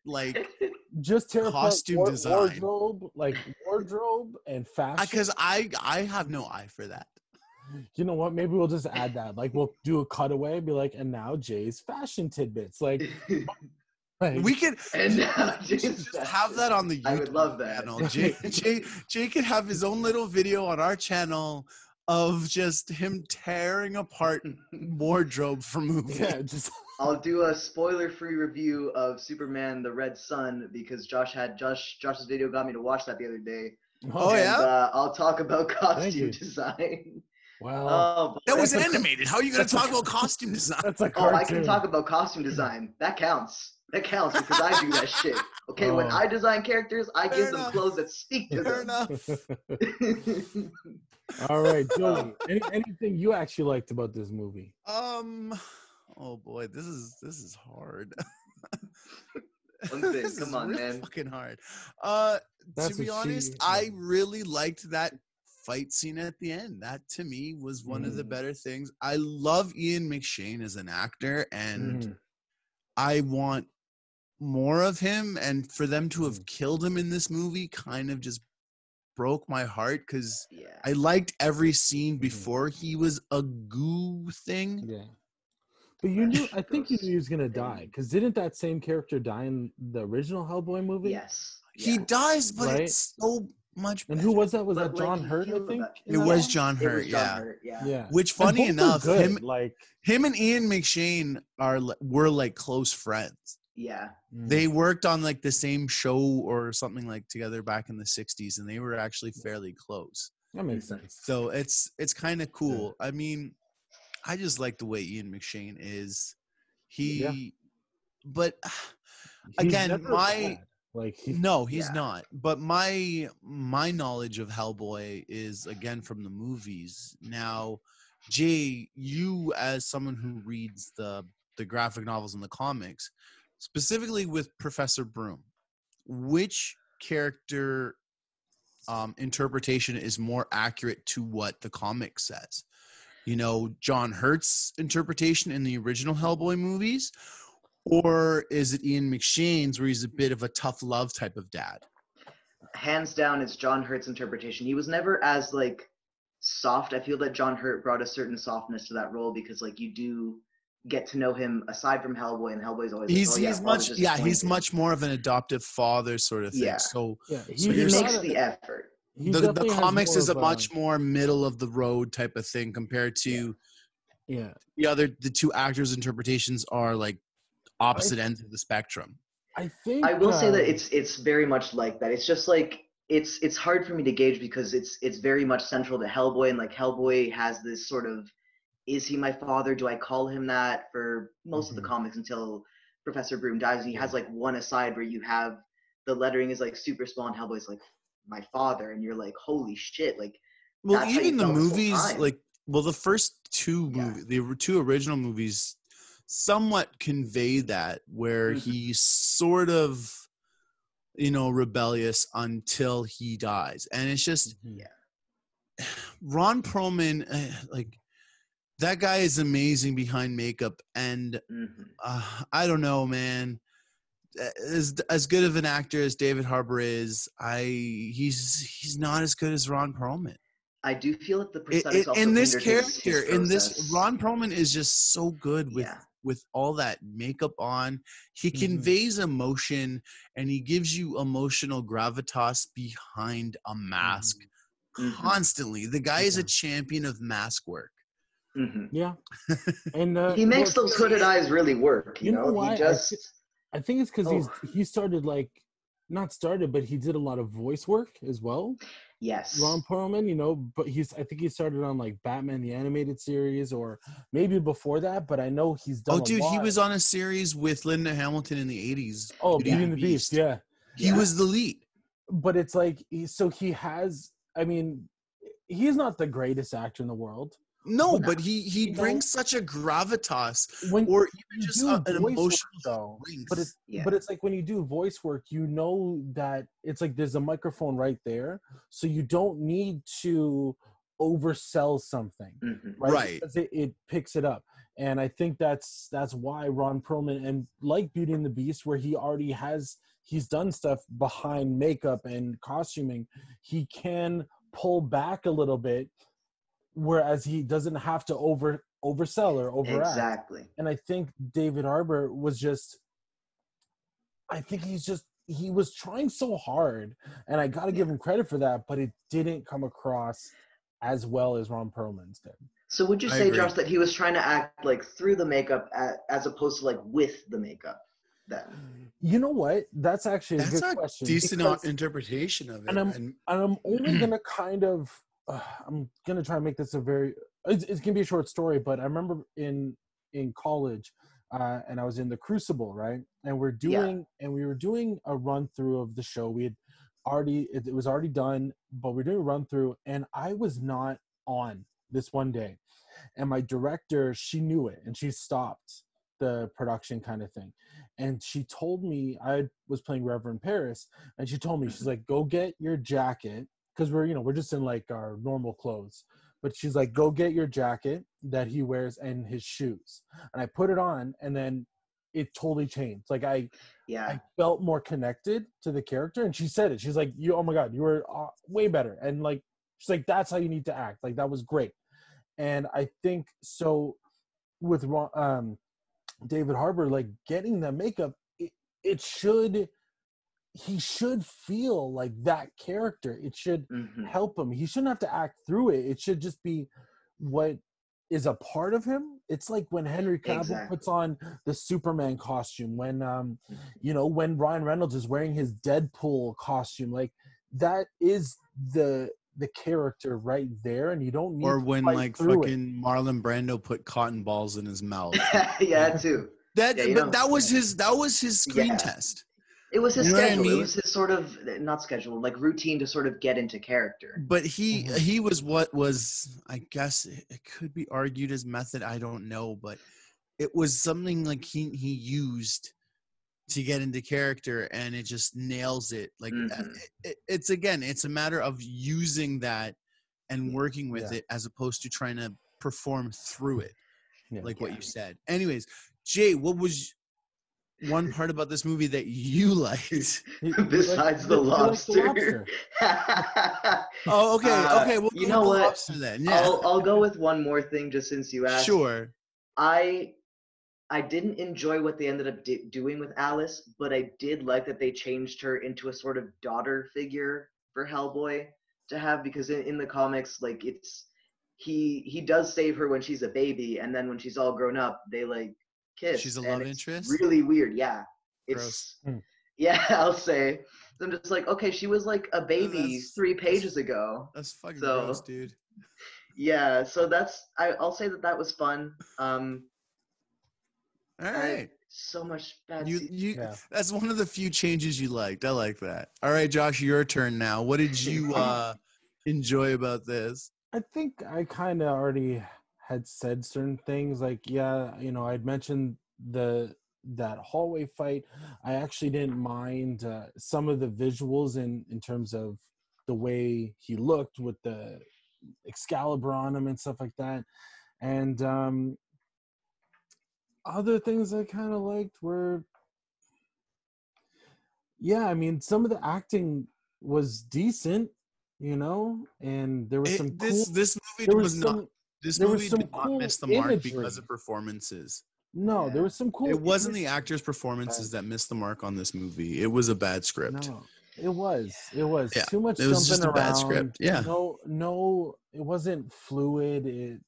costume design, wardrobe and fashion. Because I have no eye for that. You know what? Maybe we'll just add that. Like we'll do a cutaway, be like, and now Jay's fashion tidbits. Like we could just have that on the YouTube I would love that. channel. Jay could have his own little video on our channel of just him tearing apart wardrobe for movies. Yeah, I'll do a spoiler-free review of Superman: The Red Sun because Josh's video got me to watch that the other day. I'll talk about costume design. Wow. That was animated. How are you going to talk about costume design? That's a cartoon. I can talk about costume design. That counts. That counts because I do that shit. Okay, when I design characters, I give them clothes that speak to them. Enough. All right, Joey. Anything you actually liked about this movie? Oh boy, this is hard. One thing, come on, man. Fucking hard. To be honest, I really liked that fight scene at the end. That to me was one of the better things. I love Ian McShane as an actor, and I want more of him. And for them to have killed him in this movie kind of just broke my heart because I liked every scene before he was a goo thing. Yeah. But you knew, I think you knew he was going to die because didn't that same character die in the original Hellboy movie? Yes. He dies, but it's so much better. And who was that? Was that John Hurt, I think? It was John Hurt, yeah. Which, funny enough, him and Ian McShane were like close friends. Yeah. They worked on like the same show or something like together back in the 60s, and they were actually fairly close. That makes sense. So it's kind of cool. I mean, I just like the way Ian McShane is. But again, he's not. But my knowledge of Hellboy is again from the movies. Now, Jay, you as someone who reads the graphic novels and the comics, specifically with Professor Broom, which character interpretation is more accurate to what the comic says? You know, John Hurt's interpretation in the original Hellboy movies, or is it Ian McShane's where he's a bit of a tough love type of dad? Hands down, it's John Hurt's interpretation. He was never as like soft. I feel that John Hurt brought a certain softness to that role because like you do get to know him aside from Hellboy, and Hellboy's always he's much more of an adoptive father sort of thing. Yeah. So he makes the effort. he the definitely has comics more is a of much more middle of the road type of thing compared to yeah. the two actors' interpretations are like opposite ends of the spectrum. I think I will say that it's very much like that. It's just like it's hard for me to gauge because it's very much central to Hellboy, and like Hellboy has this sort of, is he my father? Do I call him that for most of the comics until Professor Broom dies? And he has like one aside where you have the lettering is like super small and Hellboy's like my father, and you're like, holy shit, like Well, that's how you even the felt this whole movies, time. like, well, the first two movies, the two original movies, somewhat convey that, where he's sort of, rebellious until he dies, and it's just Ron Perlman, like that guy is amazing behind makeup, and I don't know, man. As good of an actor as David Harbour is, he's not as good as Ron Perlman. I do feel that the prosthetics also In this hindered character, his Ron Perlman is just so good with all that makeup on. He conveys emotion, and he gives you emotional gravitas behind a mask constantly. The guy is a champion of mask work. Yeah, and he makes those hooded eyes really work. You know why? He just. I think it's because he started not started, but he did a lot of voice work as well. Yes. Ron Perlman, but I think he started on like Batman the Animated Series or maybe before that, but I know he's done a lot. He was on a series with Linda Hamilton in the 80s. Oh, Beauty and the Beast, yeah. He was the lead. But it's like, he's not the greatest actor in the world. No, but he brings such a gravitas, or even just an emotional strength. But it's like when you do voice work, that it's like there's a microphone right there, so you don't need to oversell something, right? Because it picks it up, and I think that's why Ron Perlman, and like Beauty and the Beast, where he's done stuff behind makeup and costuming, he can pull back a little bit. Whereas he doesn't have to oversell or overact. Exactly. And I think David Harbour he was trying so hard, and I got to give him credit for that, but it didn't come across as well as Ron Perlman's did. So would you say, Josh, that he was trying to act like through the makeup as opposed to like with the makeup then? You know what? That's actually a good question. Decent interpretation of it. And I'm only going to kind of, I'm gonna try and make this it's gonna be a short story, but I remember in college, and I was in the Crucible, right? And we were doing a run through of the show. We had it was already done, but we're doing a run through, and I was not on this one day, and my director, she knew it, and she stopped the production kind of thing, and she told me, I was playing Reverend Paris, and she told me, she's like, go get your jacket. Because we're just in like our normal clothes, but she's like, go get your jacket that he wears and his shoes. And I put it on, and then it totally changed. Like I felt more connected to the character, and she said it. She's like, oh my God, you were way better. And like, she's like, that's how you need to act. Like that was great. And I think so with David Harbour, like getting the makeup, he should feel like that character. It should help him. He shouldn't have to act through it. It should just be what is a part of him. It's like when Henry Cavill puts on the Superman costume, when when Ryan Reynolds is wearing his Deadpool costume, like that is the character right there, and you don't need or when like fucking Marlon Brando put cotton balls in his mouth. Yeah, too. That was his screen test. It was his schedule. I mean? It was his sort of, not schedule, like routine to sort of get into character. But he was what was, I guess it could be argued as method. I don't know, but it was something like he used to get into character, and it just nails it. Like it's a matter of using that and working with it as opposed to trying to perform through it, what you said. Anyways, Jay, what was one part about this movie that you liked besides the lobster? Oh, okay. We'll go with the lobster then. Yeah. I'll go with one more thing, just since you asked. Sure. I didn't enjoy what they ended up doing with Alice, but I did like that they changed her into a sort of daughter figure for Hellboy. to have, because in the comics, like he does save her when she's a baby, and then when she's all grown up, they like kiss. She's a and love it's interest? really weird. Yeah, Gross. it's yeah. I'll say. So I'm just like, okay, she was like a baby 3 pages ago. That's fucking So, gross, dude. Yeah, so I'll say that was fun. All right. So much bad. That's one of the few changes you liked. I like that. All right, Josh, your turn now. What did you enjoy about this? I think I kind of already had said certain things. Like, yeah, I'd mentioned that hallway fight. I actually didn't mind some of the visuals in terms of the way he looked with the Excalibur on him and stuff like that. And other things I kind of liked were, yeah, I mean, some of the acting was decent, and there was some this movie did not miss the mark because of performances. No, there was some cool. It wasn't the actors' performances that missed the mark on this movie. It was a bad script. No, it was Yeah, too much. It was just around. a bad script. Yeah. No, it wasn't fluid.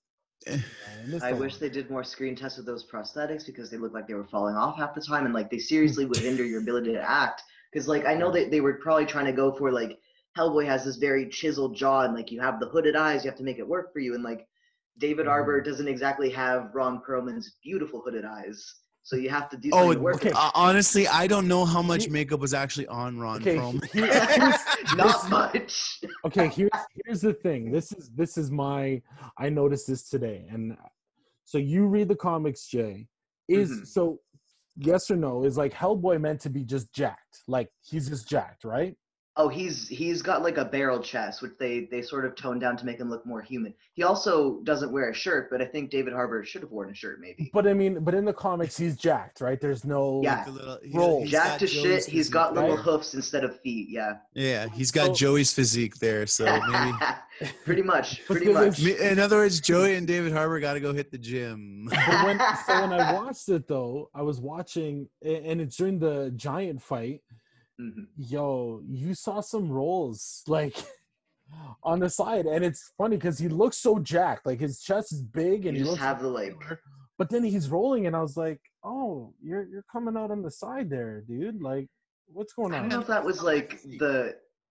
I wish they did more screen tests with those prosthetics, because they looked like they were falling off half the time, and like they seriously would hinder your ability to act. Because like I know that they were probably trying to go for like Hellboy has this very chiseled jaw, and like you have the hooded eyes, you have to make it work for you, and like David Arbor doesn't exactly have Ron Perlman's beautiful hooded eyes, so you have to do something to work. Okay. Honestly, I don't know how much makeup was actually on Ron Perlman. Not much. Okay, here's the thing. This is my. I noticed this today, and so you read the comics, Jay. So yes or no? Is like Hellboy meant to be just jacked? Like he's just jacked, right? Oh, he's got like a barrel chest, which they sort of toned down to make him look more human. He also doesn't wear a shirt, but I think David Harbour should have worn a shirt, maybe. But I mean, in the comics, he's jacked, right? There's no roll. Jacked to shit. He's got little hoofs instead of feet. Yeah. Yeah, he's got Joey's physique there, so maybe. Pretty much. In other words, Joey and David Harbour got to go hit the gym. But when I watched it, though, I was watching, and it's during the giant fight. Mm-hmm. Yo, you saw some rolls like on the side, and it's funny because he looks so jacked. Like his chest is big, and he looks have the like. But then he's rolling, and I was like, "Oh, you're coming out on the side there, dude. Like, what's going on?" I don't know if that was like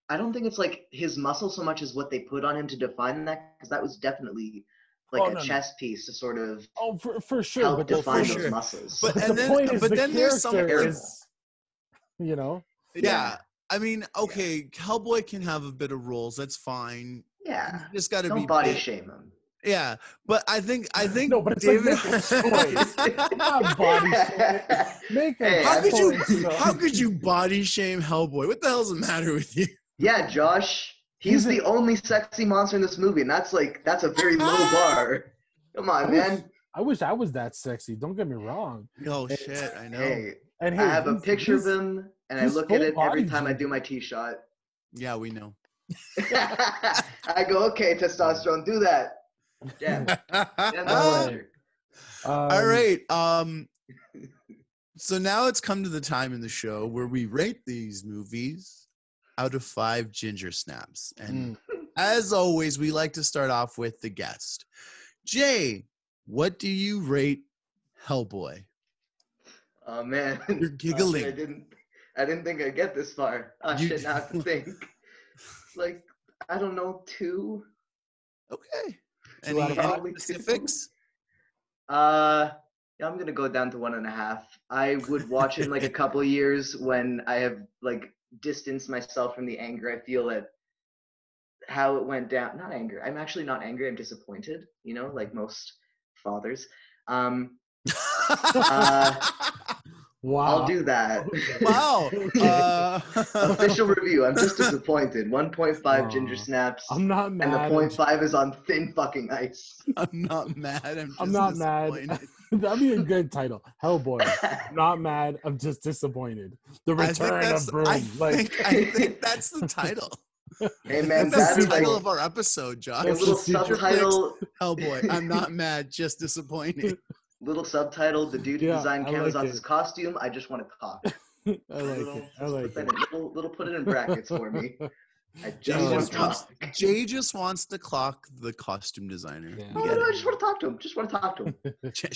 I don't think it's like his muscle so much as what they put on him to define that, because that was definitely like a chest piece to sort of. Oh, for sure. Help define those muscles. But then there's some areas, Yeah, I mean, okay, Hellboy can have a bit of rolls. That's fine. Yeah, you just got to be body shame him. Yeah, but I think no, but it's David. Like not body shame. How could you body shame Hellboy? What the hell's the matter with you? Yeah, Josh, he's the only sexy monster in this movie, and that's a very low bar. Come on, man. I wish I was that sexy. Don't get me wrong. Oh shit, I know. Hey, I have a picture of him. And I look at it every time I do my tee shot. Yeah, we know. I go, okay, testosterone, do that. Damn. All right. So now it's come to the time in the show where we rate these movies out of 5 ginger snaps. And as always, we like to start off with the guest. Jay, what do you rate Hellboy? Oh, man. You're giggling. I didn't think I'd get this far. Shit, now I have to think. Like, I don't know, 2. Okay. Any specifics? Yeah, I'm gonna go down to 1.5. I would watch it in like a couple years when I have like distanced myself from the anger I feel at how it went down. Not anger. I'm actually not angry. I'm disappointed. Like most fathers. Wow. I'll do that. Wow. Official review. I'm just disappointed. 1.5 ginger snaps. I'm not mad. And the 0.5 is on thin fucking ice. I'm not mad. I'm not mad. That'd be a good title. Hellboy. Not mad. I'm just disappointed. The Return of Broom. I think that's the title. Hey man, that's the title of our episode, Josh. A little subtitle. Hellboy. I'm not mad, just disappointed. Little subtitle, the dude who designed Camazot's costume, I just want to cock. I like it. Little put it in brackets for me. I just want to talk. Jay just wants to clock the costume designer. Yeah. Oh, no, I just want to talk to him. Just want to talk to him.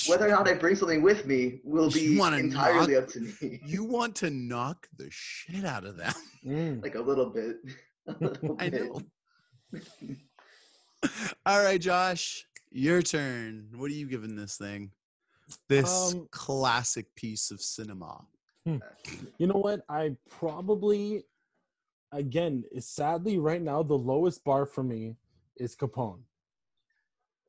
Whether or not I bring something with me will be entirely up to me. You want to knock the shit out of them. Like a little bit. I know. All right, Josh, your turn. What are you giving this thing? This classic piece of cinema. You know what? I probably, again, sadly right now, the lowest bar for me is Capone.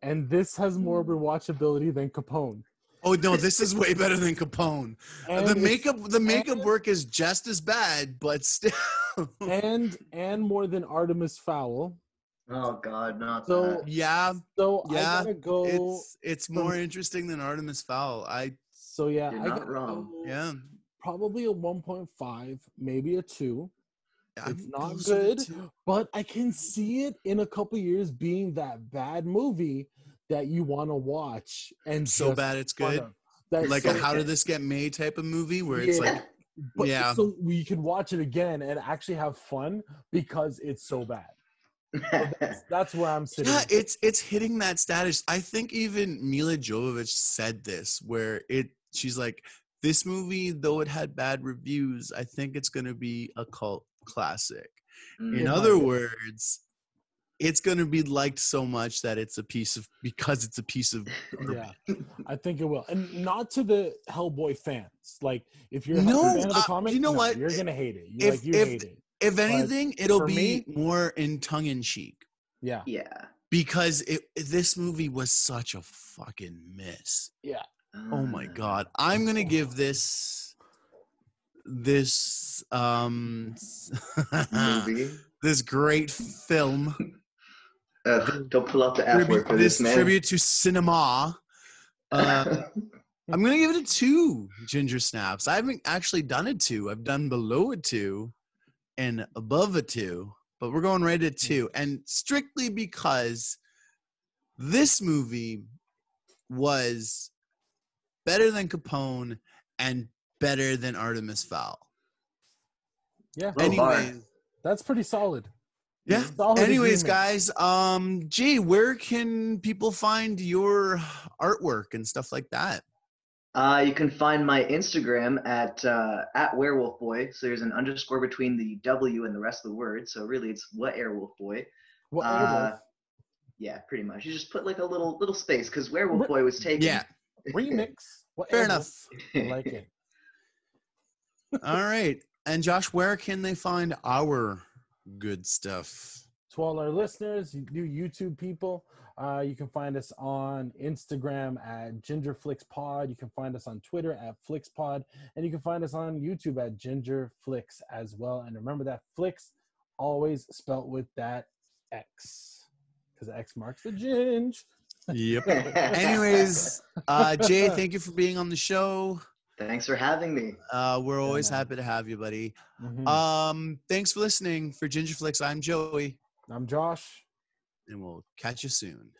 And this has more rewatchability than Capone. Oh no, this is way better than Capone. The makeup work is just as bad, but still. and more than Artemis Fowl. Oh God, not so that. Yeah. So yeah, I gotta go. It's more interesting than Artemis Fowl. You're I not gotta wrong. go Yeah. Probably a 1.5, maybe a 2. It's not closer good, to- but I can see it in a couple years being that bad movie that you want to watch and So just bad it's fun good. of. That's Like so, a How Did This Get Made type of movie where it's like, but yeah. so we can watch it again and actually have fun because it's so bad. So that's where I'm sitting. Yeah, it's hitting that status. I think even Mila Jovovich said this, where she's like, this movie, though it had bad reviews, I think it's going to be a cult classic. In other words, it's going to be liked so much that because it's a piece of garbage. Yeah, I think it will, and not to the Hellboy fans. Like, if you're a No, fan of the comic, you know what? You're gonna hate it. You hate it. If anything, it'll for be me- more in tongue in cheek. Yeah, Yeah. Because this movie was such a fucking miss. yeah. Oh my God. I'm gonna give this Movie. this great film. Don't pull out the F word for this, man. Tribute to cinema. I'm gonna give it a 2 ginger snaps. I haven't actually done a 2. I've done below a 2 and above a 2, but we're going right at 2. And strictly because this movie was better than Capone and better than Artemis Fowl. Yeah. Anyways, That's pretty solid. yeah. Solid Anyways, agreement. guys, Jay, where can people find your artwork and stuff like that? You can find my Instagram at Werewolf Boy. So there's an underscore between the W and the rest of the word. So really, it's What Airwolf Boy. Yeah, pretty much. You just put like a little space because Werewolf Boy was taken. Yeah. Remix. Fair enough. I like it. All right. And Josh, where can they find our good stuff? To all our listeners, you YouTube people, you can find us on Instagram at GingerFlixPod. You can find us on Twitter at FlixPod. And you can find us on YouTube at GingerFlix as well. And remember that Flix always spelt with that X. Because X marks the ginge. Yep. Anyways, Jay, thank you for being on the show. Thanks for having me. We're always happy to have you, buddy. Mm-hmm. Thanks for listening. For Gingerflix, I'm Joey. I'm Josh. And we'll catch you soon.